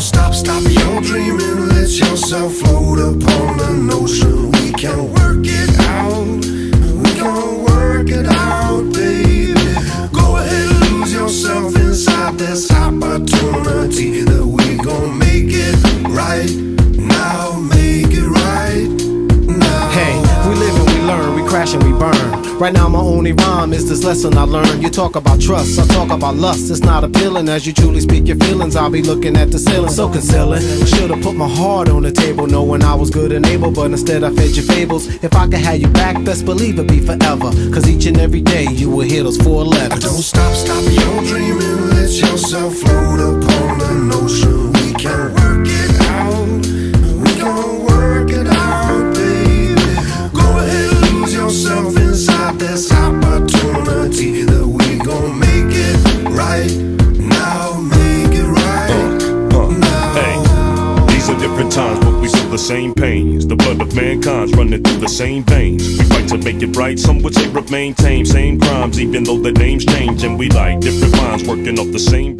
stop your dreaming. Let yourself float upon the notion. We can work it out. We can work it out, baby. Go ahead and lose yourself inside this opportunity that we gon' make it right now. Make it right now. Hey, we live and we learn, we crash and we burn. Right now my only rhyme is this lesson I learned. You talk about trust, I talk about lust. It's not appealing as you truly speak your feelings. I'll be looking at the ceiling, so concealing. Should've put my heart on the table, knowing I was good and able, but instead I fed your fables. If I could have you back, best believe it'd be forever. Cause each and every day you will hear those 4 letters. Don't stop your dreaming. Let yourself float upon the notion. We can work it out. We can work it out, baby. Go ahead and lose yourself inside this opportunity that we gon' make it right now. Make it right now. Hey, these are different times, but we feel the same pains. The blood of mankind's running through the same veins. We fight to make it right, some would say remain tame. Same crimes, even though the names change. And we like different minds working off the same